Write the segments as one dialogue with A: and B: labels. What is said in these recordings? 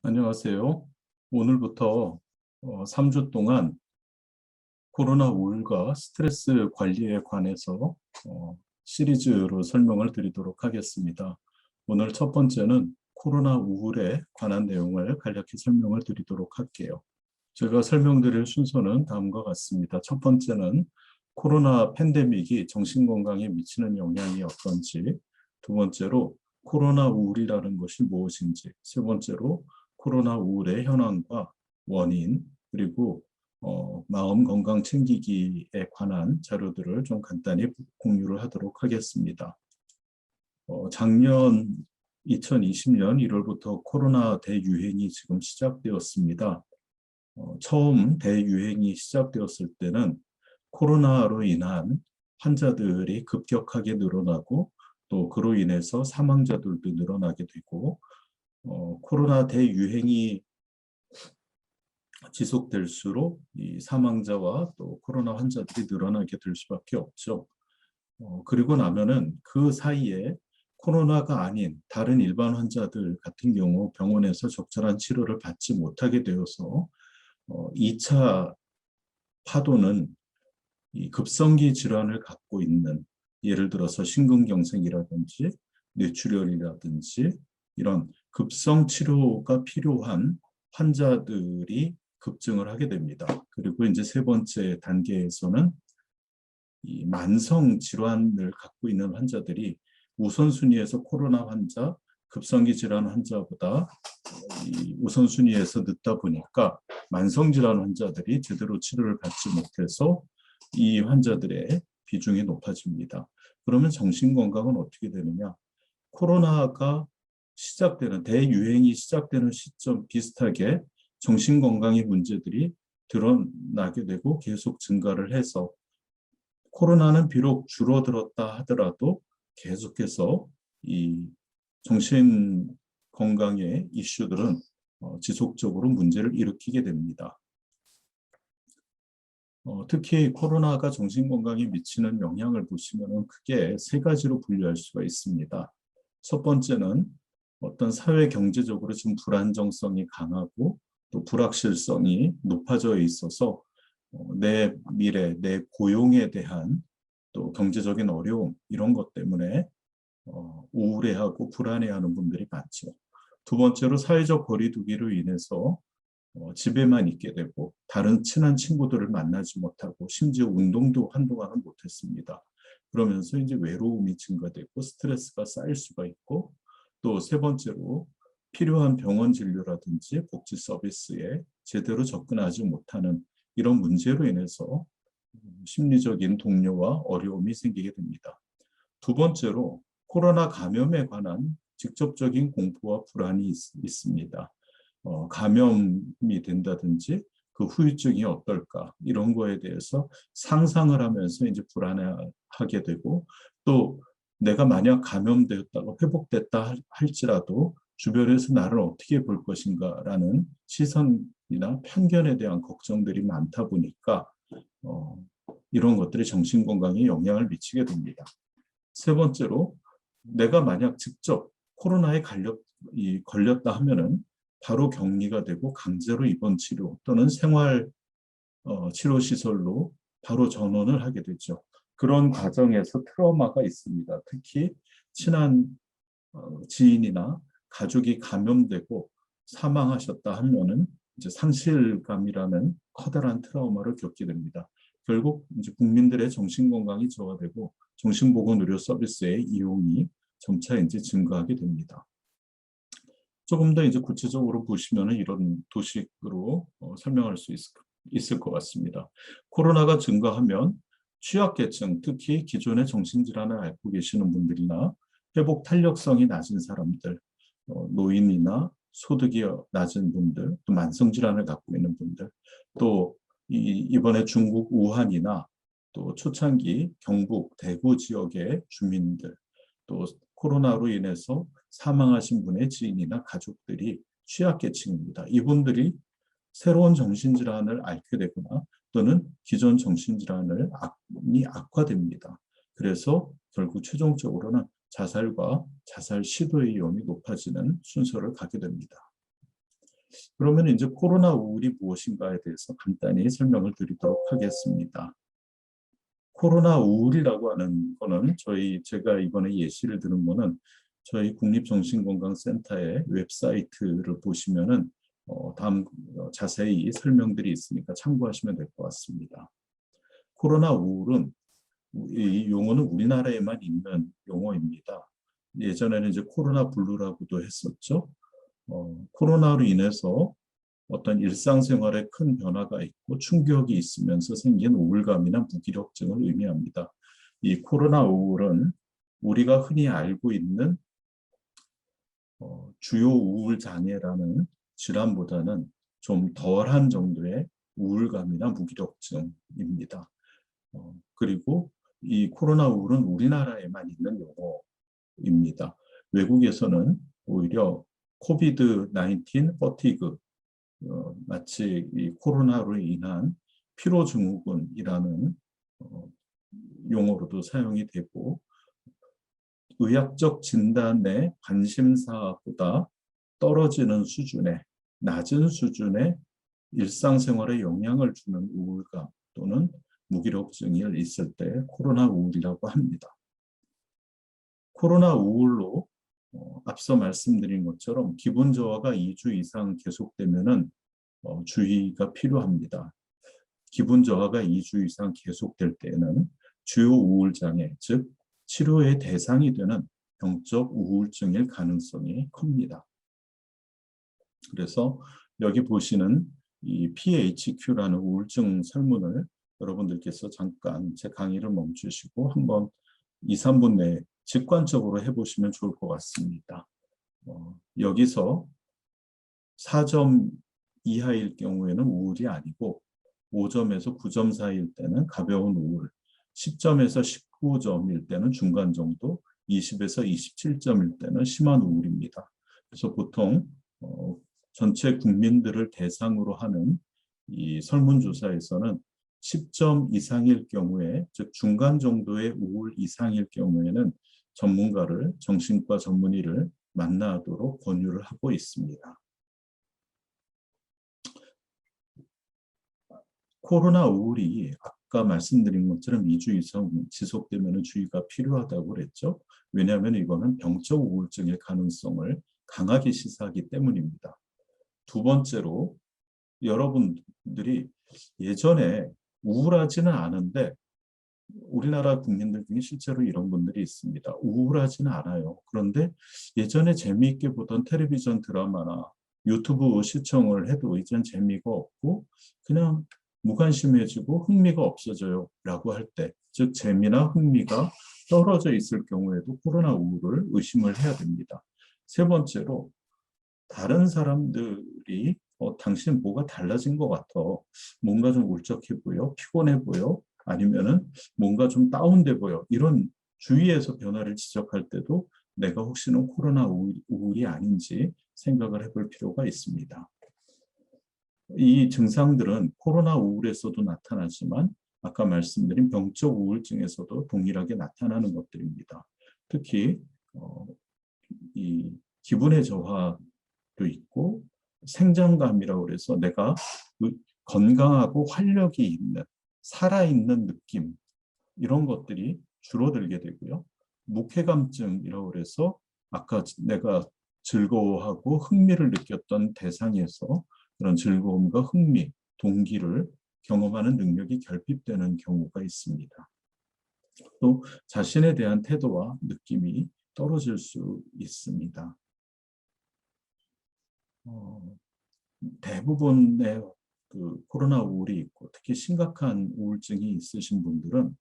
A: 안녕하세요. 오늘부터 3주 동안 코로나 우울과 스트레스 관리에 관해서 시리즈로 설명을 드리도록 하겠습니다. 오늘 첫 번째는 코로나 우울에 관한 내용을 간략히 설명을 드리도록 할게요. 제가 설명드릴 순서는 다음과 같습니다. 첫 번째는 코로나 팬데믹이 정신건강에 미치는 영향이 어떤지, 두 번째로 코로나 우울이라는 것이 무엇인지, 세 번째로 코로나 우울의 현황과 원인, 그리고 마음 건강 챙기기에 관한 자료들을 좀 간단히 공유를 하도록 하겠습니다. 작년 2020년 1월부터 코로나 대유행이 지금 시작되었습니다. 처음 대유행이 시작되었을 때는 코로나로 인한 환자들이 급격하게 늘어나고 또 그로 인해서 사망자들도 늘어나게 되고 코로나 대유행이 지속될수록 이 사망자와 또 코로나 환자들이 늘어나게 될 수밖에 없죠. 그리고 나면은 그 사이에 코로나가 아닌 다른 일반 환자들 같은 경우 병원에서 적절한 치료를 받지 못하게 되어서 2차 파도는 이 급성기 질환을 갖고 있는, 예를 들어서 심근경색이라든지 뇌출혈이라든지 이런 급성 치료가 필요한 환자들이 급증을 하게 됩니다. 그리고 이제 세 번째 단계에서는 이 만성 질환을 갖고 있는 환자들이 우선순위에서 코로나 환자, 급성기 질환 환자보다 이 우선순위에서 늦다 보니까 만성 질환 환자들이 제대로 치료를 받지 못해서 이 환자들의 비중이 높아집니다. 그러면 정신건강은 어떻게 되느냐? 코로나가 시작되는, 대유행이 시작되는 시점 비슷하게 정신건강의 문제들이 드러나게 되고 계속 증가를 해서 코로나는 비록 줄어들었다 하더라도 계속해서 이 정신건강의 이슈들은 지속적으로 문제를 일으키게 됩니다. 특히 코로나가 정신건강에 미치는 영향을 보시면 크게 세 가지로 분류할 수가 있습니다. 첫 번째는 어떤 사회 경제적으로 지금 불안정성이 강하고 또 불확실성이 높아져 있어서 내 미래, 내 고용에 대한 또 경제적인 어려움 이런 것 때문에 우울해하고 불안해하는 분들이 많죠. 두 번째로 사회적 거리두기로 인해서 집에만 있게 되고 다른 친한 친구들을 만나지 못하고 심지어 운동도 한동안은 못했습니다. 그러면서 이제 외로움이 증가되고 스트레스가 쌓일 수가 있고, 또 세 번째로 필요한 병원 진료라든지 복지 서비스에 제대로 접근하지 못하는 이런 문제로 인해서 심리적인 동요와 어려움이 생기게 됩니다. 두 번째로 코로나 감염에 관한 직접적인 공포와 불안이 있습니다. 감염이 된다든지 그 후유증이 어떨까 이런 거에 대해서 상상을 하면서 이제 불안해하게 되고, 또 내가 만약 감염되었다가 회복됐다 할지라도 주변에서 나를 어떻게 볼 것인가라는 시선이나 편견에 대한 걱정들이 많다 보니까 이런 것들이 정신건강에 영향을 미치게 됩니다. 세 번째로 내가 만약 직접 코로나에 걸렸다 하면은 바로 격리가 되고 강제로 입원 치료 또는 생활 치료 시설로 바로 전원을 하게 되죠. 그런 과정에서 트라우마가 있습니다. 특히 친한 지인이나 가족이 감염되고 사망하셨다 하면은 이제 상실감이라는 커다란 트라우마를 겪게 됩니다. 결국 이제 국민들의 정신건강이 저하되고 정신보건의료 서비스의 이용이 점차 이제 증가하게 됩니다. 조금 더 이제 구체적으로 보시면은 이런 도식으로 설명할 수 있을 것 같습니다. 코로나가 증가하면 취약계층, 특히 기존의 정신질환을 앓고 계시는 분들이나 회복 탄력성이 낮은 사람들, 노인이나 소득이 낮은 분들, 또 만성질환을 갖고 있는 분들, 또 이번에 중국 우한이나 또 초창기 경북 대구 지역의 주민들, 또 코로나로 인해서 사망하신 분의 지인이나 가족들이 취약계층입니다. 이분들이 새로운 정신질환을 앓게 되거나 또는 기존 정신질환이 악화됩니다. 그래서 결국 최종적으로는 자살과 자살 시도의 위험이 높아지는 순서를 가게 됩니다. 그러면 이제 코로나 우울이 무엇인가에 대해서 간단히 설명을 드리도록 하겠습니다. 코로나 우울이라고 하는 거는 제가 이번에 예시를 들은 거는 저희 국립정신건강센터의 웹사이트를 보시면은 다음 자세히 설명들이 있으니까 참고하시면 될 것 같습니다. 코로나 우울은 이 용어는 우리나라에만 있는 용어입니다. 예전에는 이제 코로나 블루라고도 했었죠. 코로나로 인해서 어떤 일상생활에 큰 변화가 있고 충격이 있으면서 생긴 우울감이나 무기력증을 의미합니다. 이 코로나 우울은 우리가 흔히 알고 있는 주요 우울 장애라는 질환보다는 좀 덜한 정도의 우울감이나 무기력증입니다. 그리고 이 코로나 우울은 우리나라에만 있는 용어입니다. 외국에서는 오히려 코비드 19 퍼티그, 마치 이 코로나로 인한 피로 증후군이라는 용어로도 사용이 되고, 의학적 진단의 관심사보다 떨어지는 수준의, 낮은 수준의 일상생활에 영향을 주는 우울감 또는 무기력증이 있을 때 코로나 우울이라고 합니다. 코로나 우울로 앞서 말씀드린 것처럼 기분 저하가 2주 이상 계속되면은 주의가 필요합니다. 기분 저하가 2주 이상 계속될 때에는 주요 우울 장애, 즉 치료의 대상이 되는 병적 우울증일 가능성이 큽니다. 그래서 여기 보시는 이 PHQ라는 우울증 설문을 여러분들께서 잠깐 제 강의를 멈추시고 한번 2, 3분 내에 직관적으로 해보시면 좋을 것 같습니다. 여기서 4점 이하일 경우에는 우울이 아니고 5점에서 9점 사이일 때는 가벼운 우울, 10점에서 19점일 때는 중간 정도, 20에서 27점일 때는 심한 우울입니다. 그래서 보통 전체 국민들을 대상으로 하는 이 설문조사에서는 10점 이상일 경우에, 즉 중간 정도의 우울 이상일 경우에는 전문가를, 정신과 전문의를 만나도록 권유를 하고 있습니다. 코로나 우울이 아까 말씀드린 것처럼 2주 이상 지속되면 주의가 필요하다고 그랬죠. 왜냐하면 이거는 병적 우울증일 가능성을 강하게 시사하기 때문입니다. 두 번째로, 여러분들이 예전에 우울하지는 않은데, 우리나라 국민들 중에 실제로 이런 분들이 있습니다. 우울하지는 않아요. 그런데 예전에 재미있게 보던 텔레비전 드라마나 유튜브 시청을 해도 이젠 재미가 없고 그냥 무관심해지고 흥미가 없어져요 라고 할 때, 즉 재미나 흥미가 떨어져 있을 경우에도 코로나 우울을 의심을 해야 됩니다. 세 번째로, 다른 사람들이 당신 뭐가 달라진 것 같아, 뭔가 좀 울적해 보여, 피곤해 보여, 아니면은 뭔가 좀 다운돼 보여, 이런 주위에서 변화를 지적할 때도 내가 혹시는 코로나 우울이 아닌지 생각을 해볼 필요가 있습니다. 이 증상들은 코로나 우울에서도 나타나지만 아까 말씀드린 병적 우울증에서도 동일하게 나타나는 것들입니다. 특히 이 기분의 저하도 있고 생장감이라고 해서 내가 건강하고 활력이 있는, 살아있는 느낌, 이런 것들이 줄어들게 되고요. 무쾌감증이라고 해서 아까 내가 즐거워하고 흥미를 느꼈던 대상에서 그런 즐거움과 흥미, 동기를 경험하는 능력이 결핍되는 경우가 있습니다. 또 자신에 대한 태도와 느낌이 떨어질 수 있습니다. 대부분의 그 코로나 우울이 있고 특히 심각한 우울증이 있으신 분들은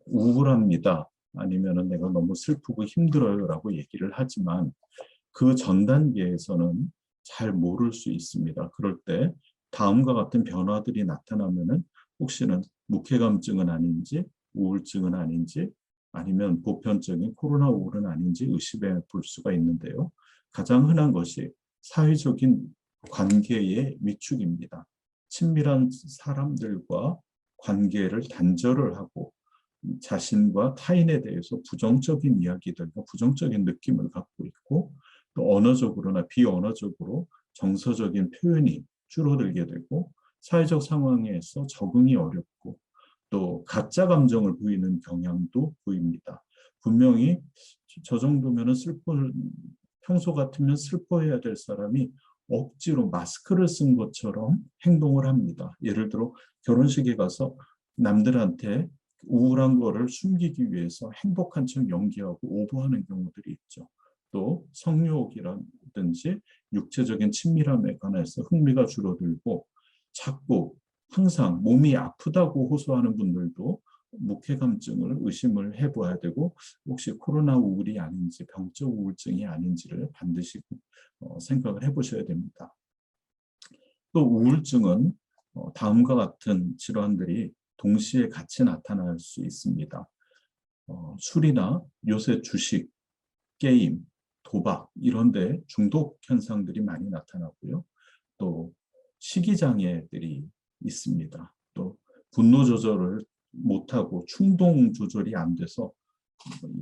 A: 우울합니다, 아니면은 내가 너무 슬프고 힘들어요라고 얘기를 하지만 그 전 단계에서는 잘 모를 수 있습니다. 그럴 때 다음과 같은 변화들이 나타나면은 혹시는 무쾌감증은 아닌지, 우울증은 아닌지, 아니면 보편적인 코로나 우울은 아닌지 의심해 볼 수가 있는데요. 가장 흔한 것이 사회적인 관계의 위축입니다. 친밀한 사람들과 관계를 단절을 하고 자신과 타인에 대해서 부정적인 이야기들과 부정적인 느낌을 갖고 있고, 또 언어적으로나 비언어적으로 정서적인 표현이 줄어들게 되고 사회적 상황에서 적응이 어렵고 또 가짜 감정을 보이는 경향도 보입니다. 분명히 저 정도면은 평소 같으면 슬퍼해야 될 사람이 억지로 마스크를 쓴 것처럼 행동을 합니다. 예를 들어 결혼식에 가서 남들한테 우울한 거를 숨기기 위해서 행복한 척 연기하고 오버하는 경우들이 있죠. 또 성욕이라든지 육체적인 친밀함에 관해서 흥미가 줄어들고 자꾸 항상 몸이 아프다고 호소하는 분들도 묵회감증을 의심을 해봐야 되고 혹시 코로나 우울이 아닌지 병적 우울증이 아닌지를 반드시 생각을 해보셔야 됩니다. 또 우울증은 다음과 같은 질환들이 동시에 같이 나타날 수 있습니다. 술이나 요새 주식, 게임, 도박 이런 데 중독 현상들이 많이 나타나고요. 또 식이장애들이 있습니다. 또 분노 조절을 못하고 충동 조절이 안 돼서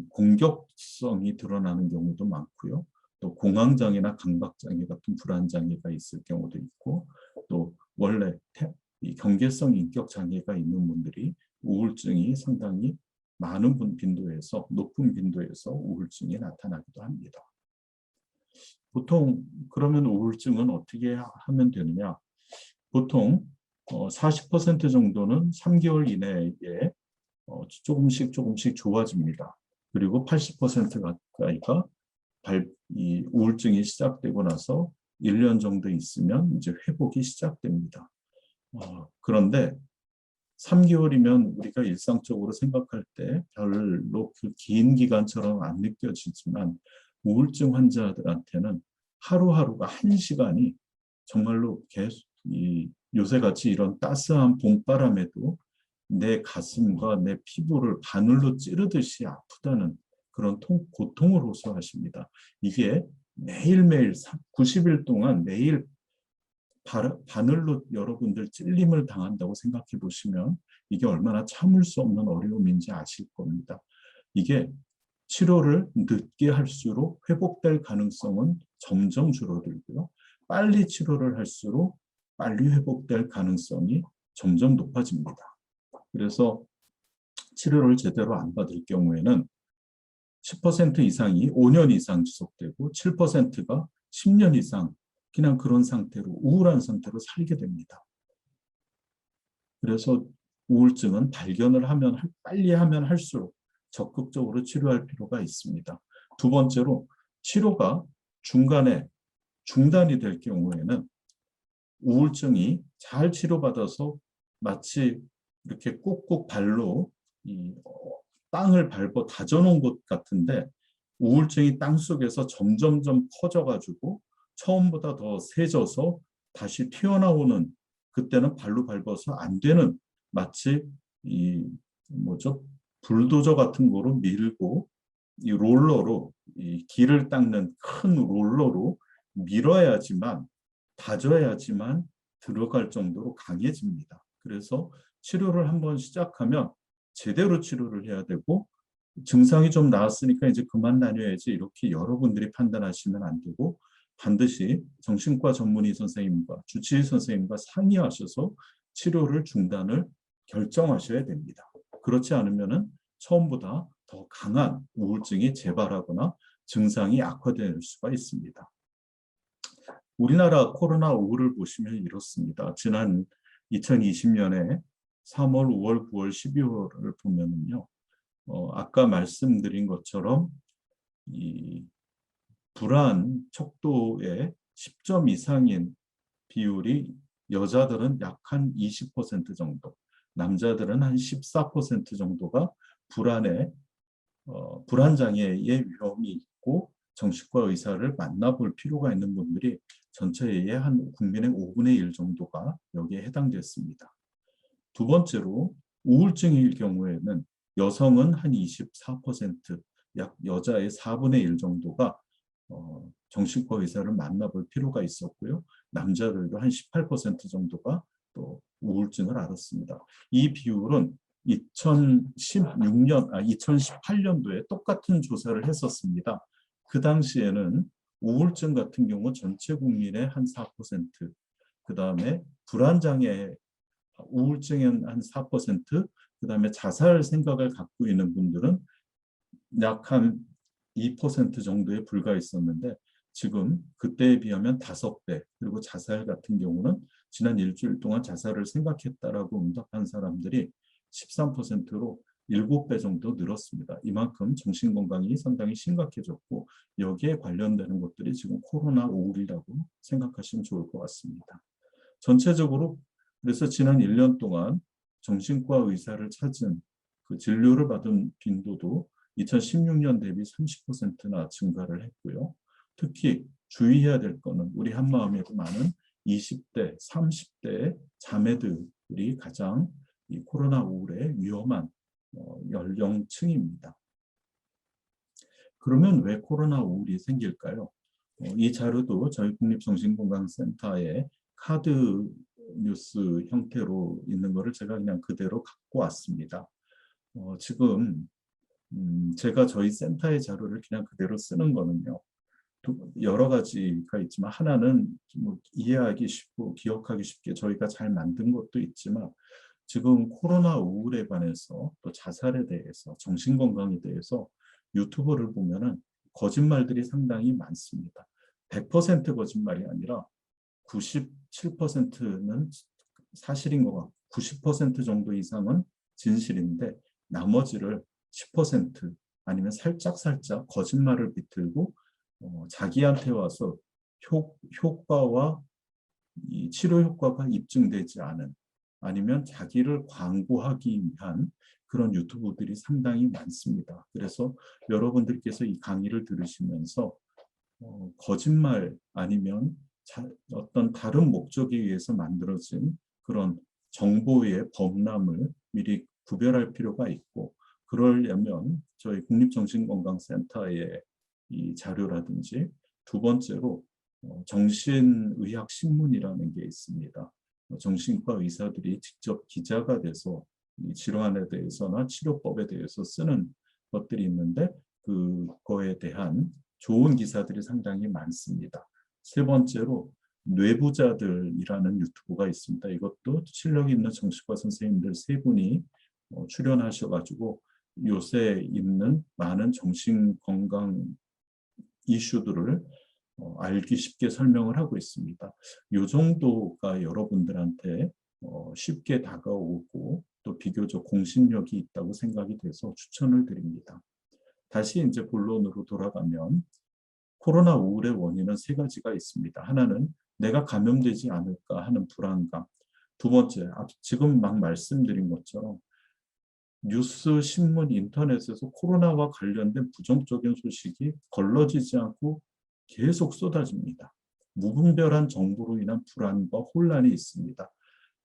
A: 공격성이 드러나는 경우도 많고요. 또 공황장애나 강박장애 같은 불안장애가 있을 경우도 있고 또 원래 이 경계성 인격 장애가 있는 분들이 우울증이 상당히 높은 빈도에서 우울증이 나타나기도 합니다. 보통 그러면 우울증은 어떻게 하면 되느냐? 보통 40% 정도는 3개월 이내에 조금씩 좋아집니다. 그리고 80% 가까이가 이 우울증이 시작되고 나서 1년 정도 있으면 이제 회복이 시작됩니다. 그런데 3개월이면 우리가 일상적으로 생각할 때 별로 그 긴 기간처럼 안 느껴지지만 우울증 환자들한테는 하루하루가 1시간이 정말로 계속 요새같이 이런 따스한 봄바람에도 내 가슴과 내 피부를 바늘로 찌르듯이 아프다는 그런 고통을 호소하십니다. 이게 매일매일 90일 동안 매일 바늘로 여러분들 찔림을 당한다고 생각해 보시면 이게 얼마나 참을 수 없는 어려움인지 아실 겁니다. 이게 치료를 늦게 할수록 회복될 가능성은 점점 줄어들고요. 빨리 치료를 할수록 빨리 회복될 가능성이 점점 높아집니다. 그래서 치료를 제대로 안 받을 경우에는 10% 이상이 5년 이상 지속되고 7%가 10년 이상 그냥 그런 상태로 우울한 상태로 살게 됩니다. 그래서 우울증은 발견을 빨리 하면 할수록 적극적으로 치료할 필요가 있습니다. 두 번째로 치료가 중간에 중단이 될 경우에는 우울증이 잘 치료받아서 마치 이렇게 꾹꾹 발로 땅을 밟아 다져놓은 것 같은데 우울증이 땅 속에서 점점점 커져가지고 처음보다 더 세져서 다시 튀어나오는 그때는 발로 밟아서 안 되는 마치 불도저 같은 거로 밀고 이 롤러로 이 길을 닦는 큰 롤러로 밀어야지만 다져야지만 들어갈 정도로 강해집니다. 그래서 치료를 한번 시작하면 제대로 치료를 해야 되고 증상이 좀 나았으니까 이제 그만 다녀야지 이렇게 여러분들이 판단하시면 안 되고 반드시 정신과 전문의 선생님과 주치의 선생님과 상의하셔서 치료를 중단을 결정하셔야 됩니다. 그렇지 않으면 처음보다 더 강한 우울증이 재발하거나 증상이 악화될 수가 있습니다. 우리나라 코로나 우울을 보시면 이렇습니다. 지난 2020년에 3월, 5월, 9월, 12월을 보면은요. 아까 말씀드린 것처럼 이 불안 척도의 10점 이상인 비율이 여자들은 약 한 20% 정도, 남자들은 한 14% 정도가 불안 장애의 위험이 있고 정신과 의사를 만나볼 필요가 있는 분들이 전체의 한 국민의 5분의 1 정도가 여기에 해당됐습니다. 두 번째로 우울증일 경우에는 여성은 한 24%, 약 여자의 4분의 1 정도가 정신과 의사를 만나볼 필요가 있었고요. 남자들도 한 18% 정도가 또 우울증을 앓았습니다. 이 비율은 2018년도에 똑같은 조사를 했었습니다. 그 당시에는 우울증 같은 경우 전체 국민의 한 4%, 그 다음에 불안장애, 우울증은 한 4%, 그 다음에 자살 생각을 갖고 있는 분들은 약 한 2% 정도에 불과했었는데 지금 그때에 비하면 5배, 그리고 자살 같은 경우는 지난 일주일 동안 자살을 생각했다라고 응답한 사람들이 13%로 7배 정도 늘었습니다. 이만큼 정신건강이 상당히 심각해졌고 여기에 관련되는 것들이 지금 코로나 우울이라고 생각하시면 좋을 것 같습니다. 전체적으로 그래서 지난 1년 동안 정신과 의사를 찾은 그 진료를 받은 빈도도 2016년 대비 30%나 증가를 했고요. 특히 주의해야 될 거는 우리 한마음에도 많은 20대, 30대 자매들이 가장 이 코로나 우울에 위험한 연령층입니다. 그러면 왜 코로나 우울이 생길까요? 이 자료도 저희 국립정신건강센터의 카드 뉴스 형태로 있는 거를 제가 그냥 그대로 갖고 왔습니다. 지금 제가 저희 센터의 자료를 그냥 그대로 쓰는 거는요. 여러 가지가 있지만 하나는 뭐 이해하기 쉽고 기억하기 쉽게 저희가 잘 만든 것도 있지만 지금 코로나 우울에 관해서 또 자살에 대해서 정신건강에 대해서 유튜브를 보면은 거짓말들이 상당히 많습니다. 100% 거짓말이 아니라 97%는 사실인 것 같고 90% 정도 이상은 진실인데 나머지를 10% 아니면 살짝 거짓말을 비틀고 자기한테 와서 효과와 이 치료 효과가 입증되지 않은 아니면 자기를 광고하기 위한 그런 유튜브들이 상당히 많습니다. 그래서 여러분들께서 이 강의를 들으시면서 거짓말 아니면 어떤 다른 목적에 의해서 만들어진 그런 정보의 범람을 미리 구별할 필요가 있고 그러려면 저희 국립정신건강센터의 이 자료라든지 두 번째로 정신의학 신문이라는 게 있습니다. 정신과 의사들이 직접 기자가 돼서 이 질환에 대해서나 치료법에 대해서 쓰는 것들이 있는데 그거에 대한 좋은 기사들이 상당히 많습니다. 세 번째로 뇌부자들이라는 유튜브가 있습니다. 이것도 실력 있는 정신과 선생님들 세 분이 출연하셔가지고 요새 있는 많은 정신건강 이슈들을 알기 쉽게 설명을 하고 있습니다. 이 정도가 여러분들한테 쉽게 다가오고 또 비교적 공신력이 있다고 생각이 돼서 추천을 드립니다. 다시 이제 본론으로 돌아가면 코로나 우울의 원인은 세 가지가 있습니다. 하나는 내가 감염되지 않을까 하는 불안감. 두 번째, 지금 막 말씀드린 것처럼 뉴스, 신문, 인터넷에서 코로나와 관련된 부정적인 소식이 걸러지지 않고 계속 쏟아집니다. 무분별한 정보로 인한 불안과 혼란이 있습니다.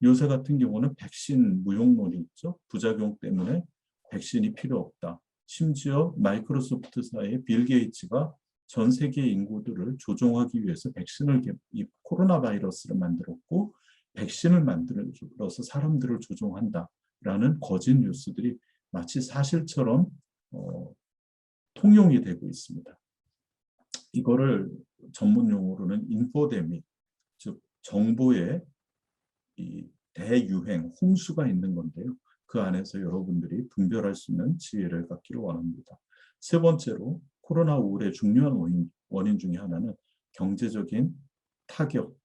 A: 요새 같은 경우는 백신 무용론이 있죠. 부작용 때문에 백신이 필요 없다. 심지어 마이크로소프트사의 빌 게이츠가 전 세계 인구들을 조종하기 위해서 이 코로나 바이러스를 만들었고 백신을 만들어서 사람들을 조종한다라는 거짓 뉴스들이 마치 사실처럼 통용이 되고 있습니다. 이거를 전문 용어로는 인포데믹, 즉 정보의 이 대유행, 홍수가 있는 건데요. 그 안에서 여러분들이 분별할 수 있는 지혜를 갖기를 원합니다. 세 번째로 코로나 우울의 중요한 원인 중에 하나는 경제적인 타격,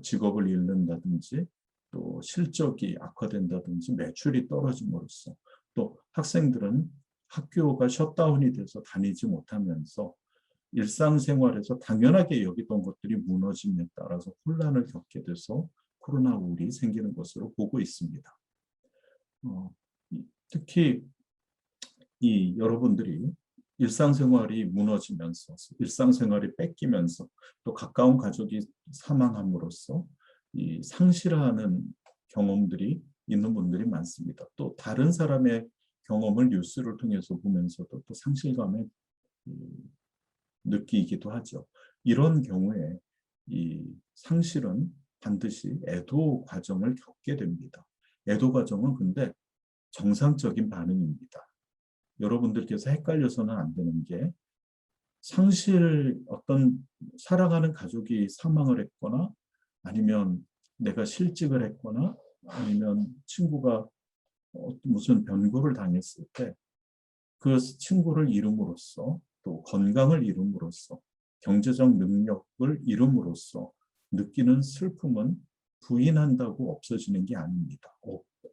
A: 직업을 잃는다든지 또 실적이 악화된다든지 매출이 떨어짐으로써 또 학생들은 학교가 셧다운이 돼서 다니지 못하면서 일상생활에서 당연하게 여기던 것들이 무너짐에 따라서 혼란을 겪게 돼서 코로나 우울이 생기는 것으로 보고 있습니다. 특히 이 여러분들이 일상생활이 무너지면서 일상생활이 뺏기면서 또 가까운 가족이 사망함으로써 이 상실하는 경험들이 있는 분들이 많습니다. 또 다른 사람의 경험을 뉴스를 통해서 보면서도 또 상실감에 느끼기도 하죠. 이런 경우에 이 상실은 반드시 애도 과정을 겪게 됩니다. 애도 과정은 근데 정상적인 반응입니다. 여러분들께서 헷갈려서는 안 되는 게 어떤 살아가는 가족이 사망을 했거나 아니면 내가 실직을 했거나 아니면 친구가 무슨 변고를 당했을 때 그 친구를 잃음으로써 또 건강을 잃음으로써 경제적 능력을 잃음으로써 느끼는 슬픔은 부인한다고 없어지는 게 아닙니다.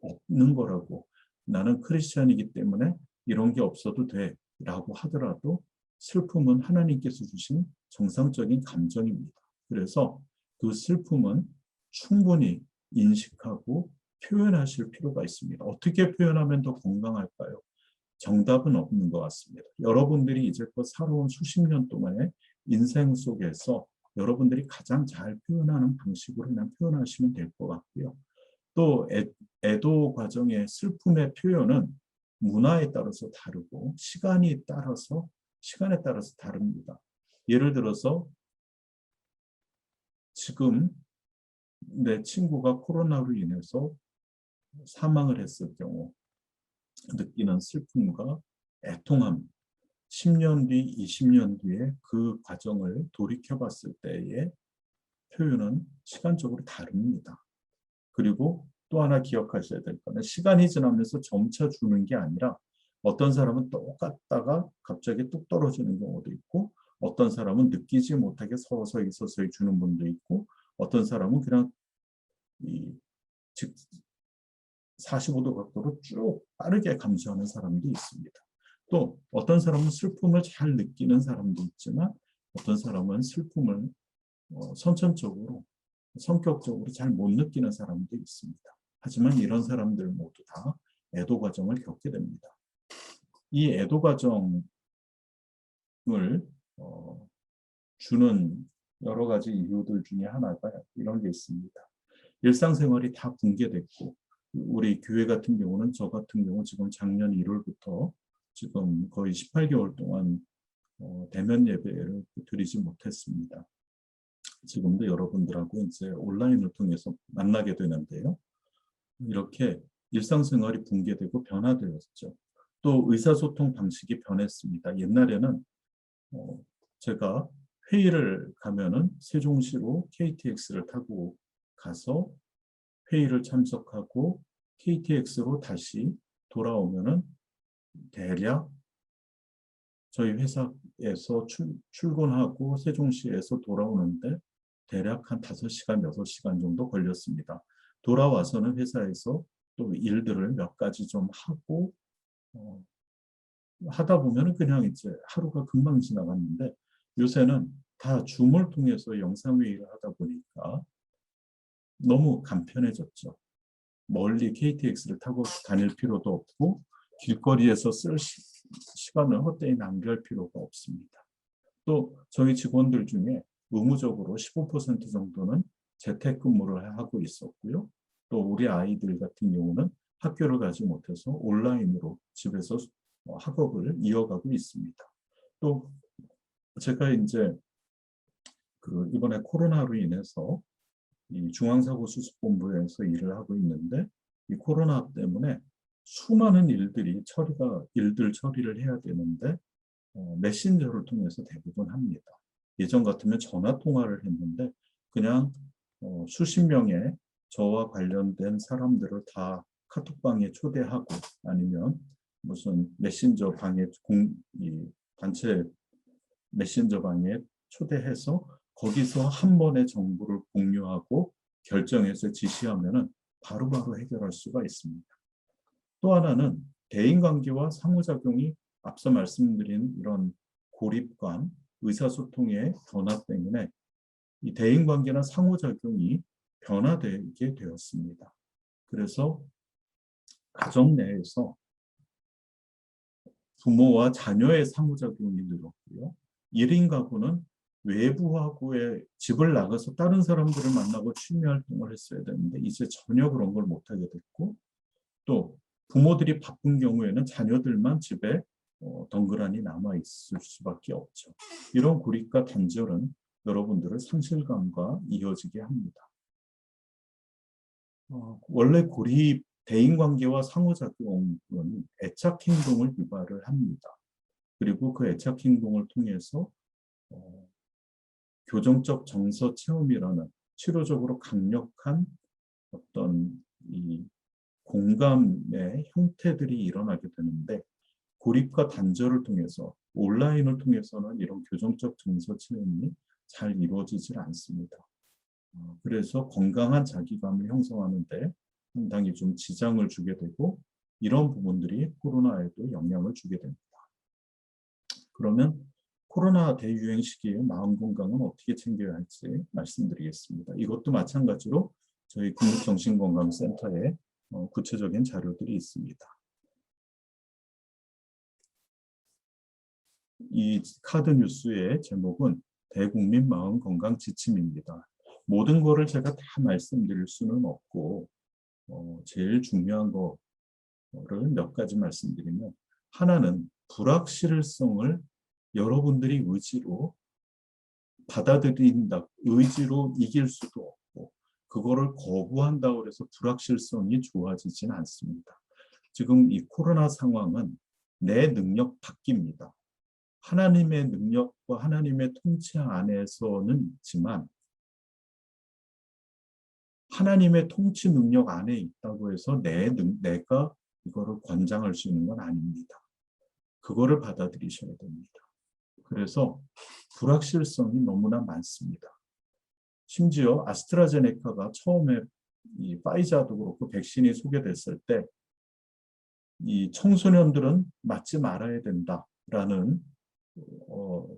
A: 없는 거라고. 나는 크리스찬이기 때문에 이런 게 없어도 돼 라고 하더라도 슬픔은 하나님께서 주신 정상적인 감정입니다. 그래서 그 슬픔은 충분히 인식하고 표현하실 필요가 있습니다. 어떻게 표현하면 더 건강할까요? 정답은 없는 것 같습니다. 여러분들이 이제껏 살아온 수십 년 동안의 인생 속에서 여러분들이 가장 잘 표현하는 방식으로 그냥 표현하시면 될 것 같고요. 또 애도 과정의 슬픔의 표현은 문화에 따라서 다르고 시간에 따라서 다릅니다. 예를 들어서 지금 내 친구가 코로나로 인해서 사망을 했을 경우 느끼는 슬픔과 애통함, 10년 뒤, 20년 뒤에 그 과정을 돌이켜 봤을 때의 표현은 시간적으로 다릅니다. 그리고 또 하나 기억하셔야 될 거는 시간이 지나면서 점차 주는 게 아니라 어떤 사람은 똑같다가 갑자기 뚝 떨어지는 경우도 있고 어떤 사람은 느끼지 못하게 서서히 주는 분도 있고 어떤 사람은 그냥 이 45도 각도로 쭉 빠르게 감소하는 사람도 있습니다. 또 어떤 사람은 슬픔을 잘 느끼는 사람도 있지만 어떤 사람은 슬픔을 선천적으로 성격적으로 잘 못 느끼는 사람도 있습니다. 하지만 이런 사람들 모두 다 애도 과정을 겪게 됩니다. 이 애도 과정을 주는 여러 가지 이유들 중에 하나가 이런 게 있습니다. 일상생활이 다 붕괴됐고 우리 교회 같은 경우는 저 같은 경우 지금 작년 1월부터 지금 거의 18개월 동안 대면 예배를 드리지 못했습니다. 지금도 여러분들하고 이제 온라인을 통해서 만나게 되는데요. 이렇게 일상생활이 붕괴되고 변화되었죠. 또 의사소통 방식이 변했습니다. 옛날에는 제가 회의를 가면은 세종시로 KTX를 타고 가서 회의를 참석하고 KTX로 다시 돌아오면은 대략 저희 회사에서 출근하고 세종시에서 돌아오는데 대략 한 5시간, 6시간 정도 걸렸습니다. 돌아와서는 회사에서 또 일들을 몇 가지 좀 하고 하다 보면 그냥 이제 하루가 금방 지나갔는데 요새는 다 줌을 통해서 영상회의를 하다 보니까 너무 간편해졌죠. 멀리 KTX를 타고 다닐 필요도 없고 길거리에서 쓸 시간을 헛되이 낭비할 필요가 없습니다. 또 저희 직원들 중에 의무적으로 15% 정도는 재택근무를 하고 있었고요. 또 우리 아이들 같은 경우는 학교를 가지 못해서 온라인으로 집에서 학업을 이어가고 있습니다. 또 제가 이제 이번에 코로나로 인해서 이 중앙사고수습본부에서 일을 하고 있는데 이 코로나 때문에 수많은 일들 처리를 해야 되는데 메신저를 통해서 대부분 합니다. 예전 같으면 전화 통화를 했는데 그냥 수십 명의 저와 관련된 사람들을 다 카톡방에 초대하고 아니면 무슨 메신저 방에 단체 메신저 방에 초대해서 거기서 한 번의 정보를 공유하고 결정해서 지시하면은 바로바로 해결할 수가 있습니다. 또 하나는 대인관계와 상호작용이 앞서 말씀드린 이런 고립감, 의사소통의 변화 때문에 이 대인관계나 상호작용이 변화되게 되었습니다. 그래서 가정 내에서 부모와 자녀의 상호작용이 늘었고요. 1인 가구는 외부하고의 집을 나가서 다른 사람들을 만나고 취미활동을 했어야 되는데 이제 전혀 그런 걸 못하게 됐고 또 부모들이 바쁜 경우에는 자녀들만 집에 덩그러니 남아있을 수밖에 없죠. 이런 고립과 단절은 여러분들을 상실감과 이어지게 합니다. 원래 대인관계와 상호작용은 애착행동을 유발을 합니다. 그리고 그 애착행동을 통해서 어, 교정적 정서 체험이라는 치료적으로 강력한 어떤 이 공감의 형태들이 일어나게 되는데, 고립과 단절을 통해서, 온라인을 통해서는 이런 교정적 정서 체험이 잘 이루어지질 않습니다. 그래서 건강한 자기감을 형성하는 데 상당히 좀 지장을 주게 되고, 이런 부분들이 코로나에도 영향을 주게 됩니다. 그러면 코로나 대유행 시기에 마음 건강은 어떻게 챙겨야 할지 말씀드리겠습니다. 이것도 마찬가지로 저희 국립정신건강센터에 구체적인 자료들이 있습니다. 이 카드 뉴스의 제목은 대국민 마음 건강 지침입니다. 모든 거를 제가 다 말씀드릴 수는 없고, 제일 중요한 거를 몇 가지 말씀드리면, 하나는 불확실성을 여러분들이 의지로 받아들인다, 의지로 이길 수도 없고, 그거를 거부한다고 해서 불확실성이 좋아지진 않습니다. 지금 이 코로나 상황은 내 능력 밖입니다. 하나님의 능력과 하나님의 통치 안에서는 있지만, 하나님의 통치 능력 안에 있다고 해서 내가 이거를 권장할 수 있는 건 아닙니다. 그거를 받아들이셔야 됩니다. 그래서 불확실성이 너무나 많습니다. 심지어 아스트라제네카가 처음에 이 파이자도 그렇고 백신이 소개됐을 때 이 청소년들은 맞지 말아야 된다라는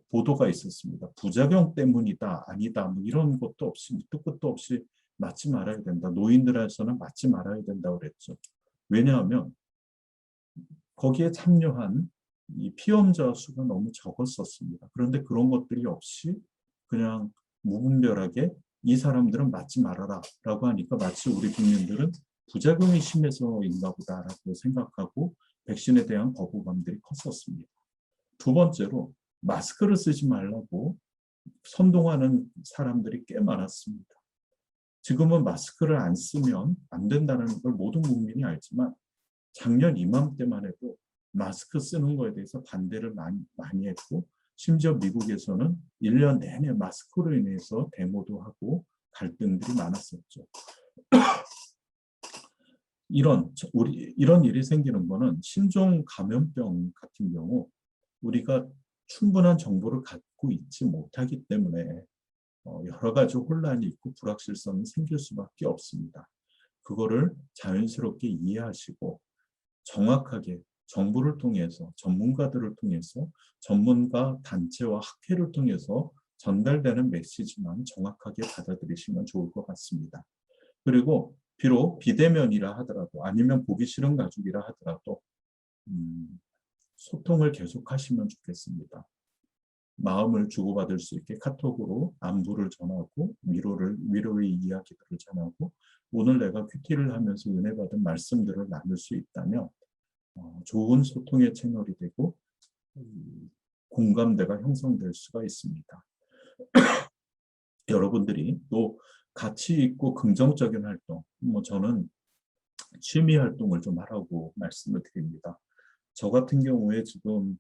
A: 보도가 있었습니다. 부작용 때문이다, 아니다, 뭐 이런 것도 없이, 밑도 끝도 없이 맞지 말아야 된다. 노인들에서는 맞지 말아야 된다고 그랬죠. 왜냐하면 거기에 참여한 이 피험자 수가 너무 적었었습니다. 그런데 그런 것들이 없이 그냥 무분별하게 이 사람들은 맞지 말아라 라고 하니까 마치 우리 국민들은 부작용이 심해서인가 보다라고 생각하고 백신에 대한 거부감들이 컸었습니다. 두 번째로 마스크를 쓰지 말라고 선동하는 사람들이 꽤 많았습니다. 지금은 마스크를 안 쓰면 안 된다는 걸 모든 국민이 알지만, 작년 이맘때만 해도 마스크 쓰는 거에 대해서 반대를 많이 했고, 심지어 미국에서는 1년 내내 마스크로 인해서 데모도 하고 갈등들이 많았었죠. 이런 일이 생기는 거는 신종 감염병 같은 경우 우리가 충분한 정보를 갖고 있지 못하기 때문에 여러 가지 혼란이 있고 불확실성이 생길 수밖에 없습니다. 그거를 자연스럽게 이해하시고 정확하게 정부를 통해서, 전문가들을 통해서, 전문가 단체와 학회를 통해서 전달되는 메시지만 정확하게 받아들이시면 좋을 것 같습니다. 그리고 비록 비대면이라 하더라도, 아니면 보기 싫은 가족이라 하더라도 소통을 계속하시면 좋겠습니다. 마음을 주고받을 수 있게 카톡으로 안부를 전하고 위로의 이야기들을 전하고, 오늘 내가 큐티를 하면서 은혜 받은 말씀들을 나눌 수 있다면 좋은 소통의 채널이 되고 공감대가 형성될 수가 있습니다. 여러분들이 또 가치 있고 긍정적인 활동, 저는 취미 활동을 좀 하라고 말씀을 드립니다. 저 같은 경우에 지금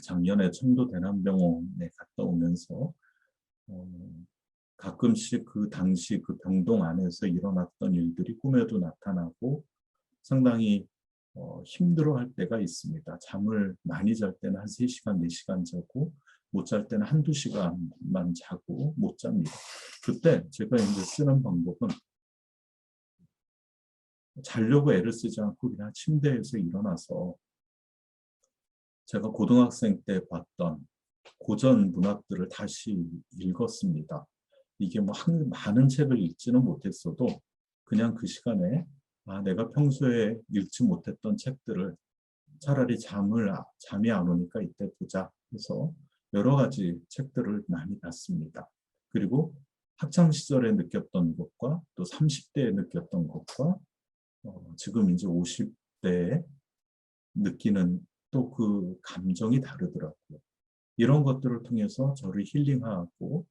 A: 작년에 청도 대남병원에 갔다 오면서 가끔씩 그 당시 그 병동 안에서 일어났던 일들이 꿈에도 나타나고 상당히 힘들어할 때가 있습니다. 잠을 많이 잘 때는 한 3시간, 4시간 자고, 못 잘 때는 한두 시간만 자고 못 잡니다. 그때 제가 이제 쓰는 방법은 자려고 애를 쓰지 않고 그냥 침대에서 일어나서 제가 고등학생 때 봤던 고전 문학들을 다시 읽었습니다. 이게 뭐 많은 책을 읽지는 못했어도 그냥 그 시간에 내가 평소에 읽지 못했던 책들을 차라리 잠이 안 오니까 이때 보자 해서 여러 가지 책들을 많이 봤습니다. 그리고 학창 시절에 느꼈던 것과 또 30대에 느꼈던 것과 지금 이제 50대에 느끼는 또 그 감정이 다르더라고요. 이런 것들을 통해서 저를 힐링하고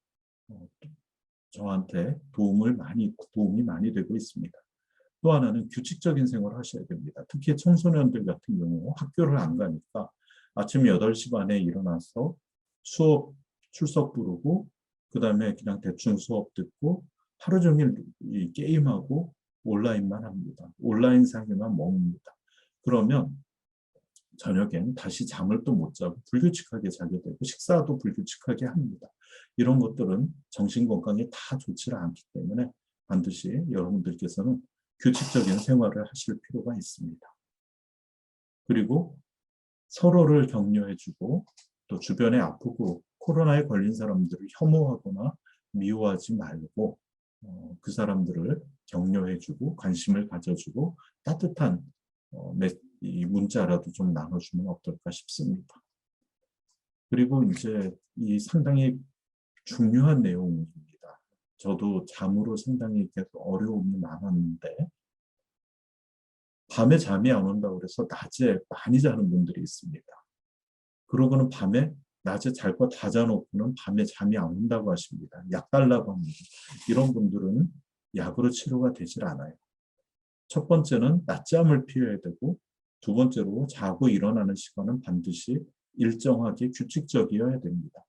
A: 저한테 도움이 많이 되고 있습니다. 또 하나는 규칙적인 생활을 하셔야 됩니다. 특히 청소년들 같은 경우 학교를 안 가니까 아침 8시 반에 일어나서 수업 출석 부르고 그다음에 그냥 대충 수업 듣고 하루 종일 이 게임하고 온라인만 합니다. 온라인상에만 머뭅니다. 그러면 저녁엔 다시 잠을 또 못 자고 불규칙하게 자게 되고 식사도 불규칙하게 합니다. 이런 것들은 정신건강에 다 좋지는 않기 때문에 반드시 여러분들께서는 규칙적인 생활을 하실 필요가 있습니다. 그리고 서로를 격려해주고 또 주변에 아프고 코로나에 걸린 사람들을 혐오하거나 미워하지 말고 그 사람들을 격려해주고 관심을 가져주고 따뜻한 이 문자라도 좀 나눠주면 어떨까 싶습니다. 그리고 이제 이 상당히 중요한 내용입니다. 저도 잠으로 상당히 계속 어려움이 많았는데 밤에 잠이 안 온다고 그래서 낮에 많이 자는 분들이 있습니다. 그러고는 밤에 낮에 잘 거 다 자놓고는 밤에 잠이 안 온다고 하십니다. 약 달라고 합니다. 이런 분들은 약으로 치료가 되질 않아요. 첫 번째는 낮잠을 피해야 되고 두 번째로 자고 일어나는 시간은 반드시 일정하게 규칙적이어야 됩니다.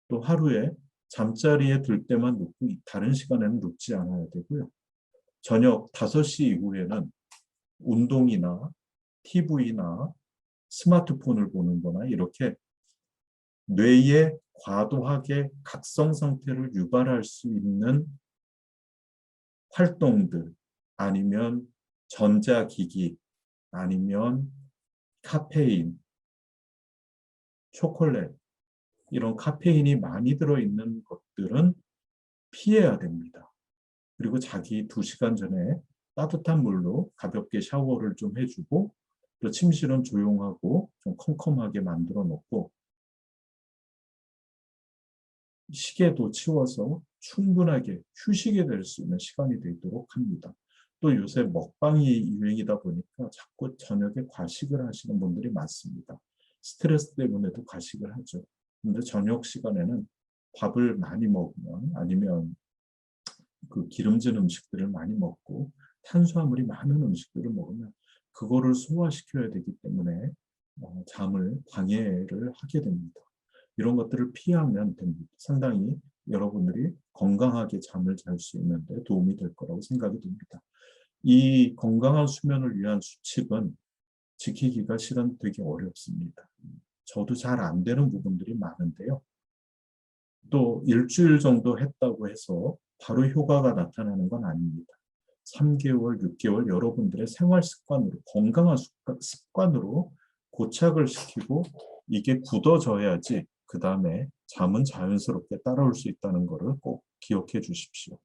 A: 또 하루에 잠자리에 들 때만 눕고 다른 시간에는 눕지 않아야 되고요. 저녁 5시 이후에는 운동이나 TV나 스마트폰을 보는 거나 이렇게 뇌에 과도하게 각성 상태를 유발할 수 있는 활동들 아니면 전자기기 아니면 카페인, 초콜릿 이런 카페인이 많이 들어있는 것들은 피해야 됩니다. 그리고 자기 2시간 전에 따뜻한 물로 가볍게 샤워를 좀 해주고 또 침실은 조용하고 좀 컴컴하게 만들어 놓고 시계도 치워서 충분하게 휴식이 될 수 있는 시간이 되도록 합니다. 또 요새 먹방이 유행이다 보니까 자꾸 저녁에 과식을 하시는 분들이 많습니다. 스트레스 때문에도 과식을 하죠. 근데 저녁 시간에는 밥을 많이 먹으면 아니면 그 기름진 음식들을 많이 먹고 탄수화물이 많은 음식들을 먹으면 그거를 소화시켜야 되기 때문에 잠을 방해를 하게 됩니다. 이런 것들을 피하면 됩니다. 상당히 여러분들이 건강하게 잠을 잘 수 있는데 도움이 될 거라고 생각이 됩니다. 이 건강한 수면을 위한 수칙은 지키기가 실은 되게 어렵습니다. 저도 잘 안 되는 부분들이 많은데요. 또 일주일 정도 했다고 해서 바로 효과가 나타나는 건 아닙니다. 3개월, 6개월 여러분들의 생활 습관으로 건강한 습관으로 고착을 시키고 이게 굳어져야지 그 다음에 잠은 자연스럽게 따라올 수 있다는 것을 꼭 기억해 주십시오.